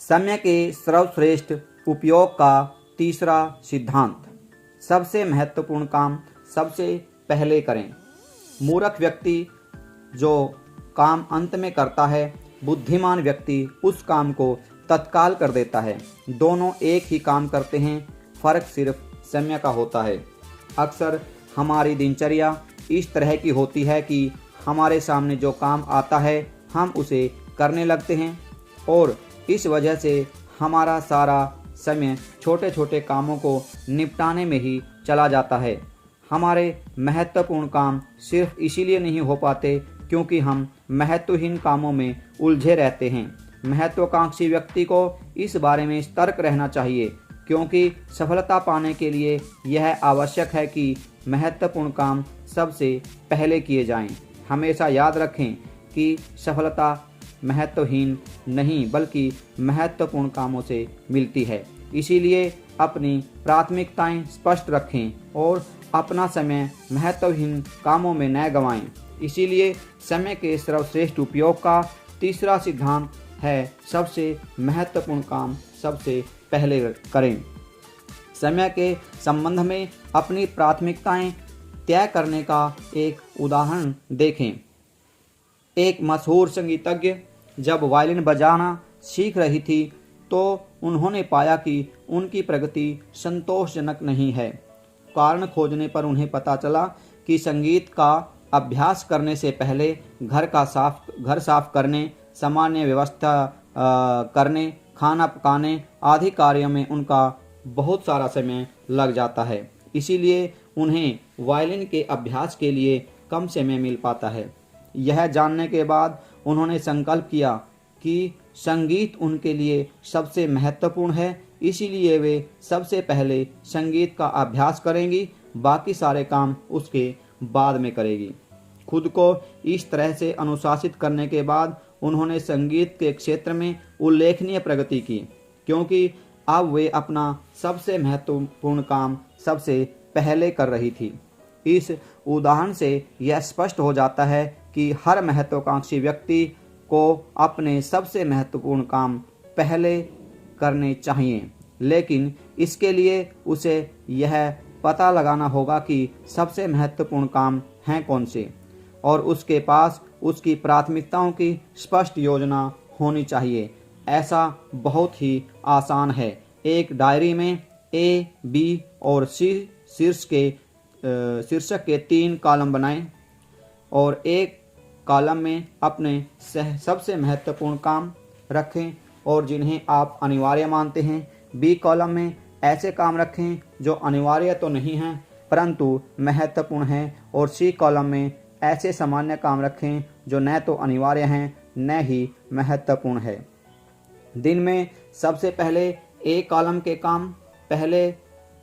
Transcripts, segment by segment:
समय के सर्वश्रेष्ठ उपयोग का तीसरा सिद्धांत, सबसे महत्वपूर्ण काम सबसे पहले करें। मूर्ख व्यक्ति जो काम अंत में करता है, बुद्धिमान व्यक्ति उस काम को तत्काल कर देता है। दोनों एक ही काम करते हैं, फर्क सिर्फ समय का होता है। अक्सर हमारी दिनचर्या इस तरह की होती है कि हमारे सामने जो काम आता है हम उसे करने लगते हैं और इस वजह से हमारा सारा समय छोटे छोटे कामों को निपटाने में ही चला जाता है। हमारे महत्वपूर्ण काम सिर्फ इसीलिए नहीं हो पाते क्योंकि हम महत्वहीन कामों में उलझे रहते हैं। महत्वाकांक्षी व्यक्ति को इस बारे में सतर्क रहना चाहिए क्योंकि सफलता पाने के लिए यह आवश्यक है कि महत्वपूर्ण काम सबसे पहले किए जाएं। हमेशा याद रखें कि सफलता महत्वहीन नहीं बल्कि महत्वपूर्ण कामों से मिलती है। इसीलिए अपनी प्राथमिकताएं स्पष्ट रखें और अपना समय महत्वहीन कामों में न गंवाएं। इसीलिए समय के सर्वश्रेष्ठ उपयोग का तीसरा सिद्धांत है, सबसे महत्वपूर्ण काम सबसे पहले करें। समय के संबंध में अपनी प्राथमिकताएं तय करने का एक उदाहरण देखें। एक मशहूर संगीतज्ञ जब वायलिन बजाना सीख रही थी तो उन्होंने पाया कि उनकी प्रगति संतोषजनक नहीं है। कारण खोजने पर उन्हें पता चला कि संगीत का अभ्यास करने से पहले घर साफ करने, सामान्य व्यवस्था करने, खाना पकाने आदि कार्यों में उनका बहुत सारा समय लग जाता है। इसीलिए उन्हें वायलिन के अभ्यास के लिए कम समय मिल पाता है। यह जानने के बाद उन्होंने संकल्प किया कि संगीत उनके लिए सबसे महत्वपूर्ण है, इसीलिए वे सबसे पहले संगीत का अभ्यास करेंगी, बाकी सारे काम उसके बाद में करेगी। खुद को इस तरह से अनुशासित करने के बाद उन्होंने संगीत के क्षेत्र में उल्लेखनीय प्रगति की क्योंकि अब वे अपना सबसे महत्वपूर्ण काम सबसे पहले कर रही थी। इस उदाहरण से यह स्पष्ट हो जाता है कि हर महत्वाकांक्षी व्यक्ति को अपने सबसे महत्वपूर्ण काम पहले करने चाहिए, लेकिन इसके लिए उसे यह पता लगाना होगा कि सबसे महत्वपूर्ण काम हैं कौन से और उसके पास उसकी प्राथमिकताओं की स्पष्ट योजना होनी चाहिए। ऐसा बहुत ही आसान है। एक डायरी में ए, बी और सी शीर्षक के 3 कॉलम बनाएं और एक कॉलम में अपने सबसे महत्वपूर्ण काम रखें और जिन्हें आप अनिवार्य मानते हैं। बी कॉलम में ऐसे काम रखें जो अनिवार्य तो नहीं हैं परंतु महत्वपूर्ण हैं और सी कॉलम में ऐसे सामान्य काम रखें जो न तो अनिवार्य हैं न ही महत्वपूर्ण है। दिन में सबसे पहले ए कॉलम के पहले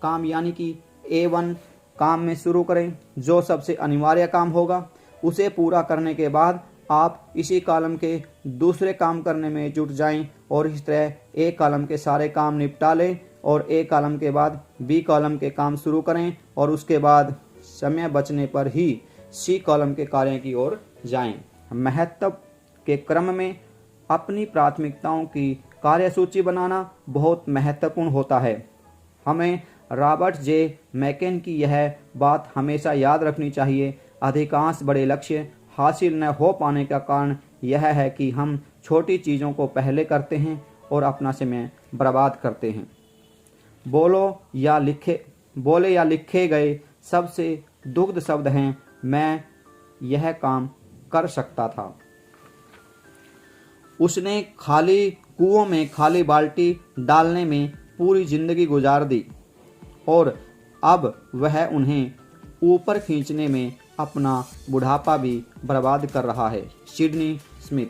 काम यानी कि A1 काम में शुरू करें। जो सबसे अनिवार्य काम होगा उसे पूरा करने के बाद आप इसी कॉलम के दूसरे काम करने में जुट जाएं और इस तरह ए कॉलम के सारे काम निपटा लें और ए कॉलम के बाद बी कॉलम के काम शुरू करें और उसके बाद समय बचने पर ही सी कॉलम के कार्य की ओर जाएं। महत्व के क्रम में अपनी प्राथमिकताओं की कार्यसूची बनाना बहुत महत्वपूर्ण होता है। हमें रॉबर्ट जे मैकेन की यह बात हमेशा याद रखनी चाहिए। अधिकांश बड़े लक्ष्य हासिल न हो पाने का कारण यह है कि हम छोटी चीज़ों को पहले करते हैं और अपना समय बर्बाद करते हैं। बोले या लिखे गए सबसे दुग्ध शब्द हैं, मैं यह काम कर सकता था। उसने खाली कुओं में खाली बाल्टी डालने में पूरी जिंदगी गुजार दी और अब वह उन्हें ऊपर खींचने में अपना बुढ़ापा भी बर्बाद कर रहा है। Sydney Smith.